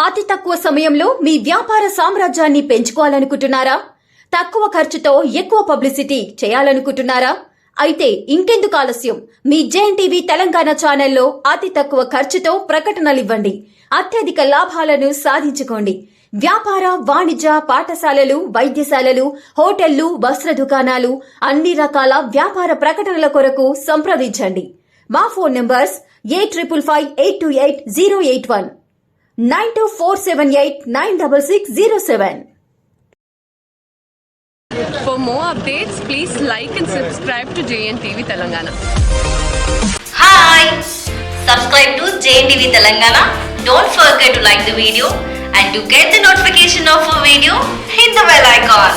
అతి తక్కువ సమయంలో మీ వ్యాపార సామ్రాజ్యాన్ని పెంచుకోవాలనుకుంటున్నారా? తక్కువ ఖర్చుతో ఎక్కువ పబ్లిసిటీ చేయాలనుకుంటున్నారా? అయితే ఇంకెందుకు ఆలస్యం? మీ జేఎన్టీవీ తెలంగాణ ఛానల్లో అతి తక్కువ ఖర్చుతో ప్రకటనలివ్వండి. అత్యధిక లాభాలను సాధించుకోండి. వ్యాపార, వాణిజ్య, పాఠశాలలు, వైద్యశాలలు, హోటళ్లు, వస్త్ర దుకాణాలు, అన్ని రకాల వ్యాపార ప్రకటనల కొరకు సంప్రదించండి. మా phone numbers 8558288081 9247896607. For more updates, please like and subscribe to JNTV Telangana. Hi! Subscribe to JNTV Telangana. Don't forget to like the video and to get the notification of a video, hit the bell icon.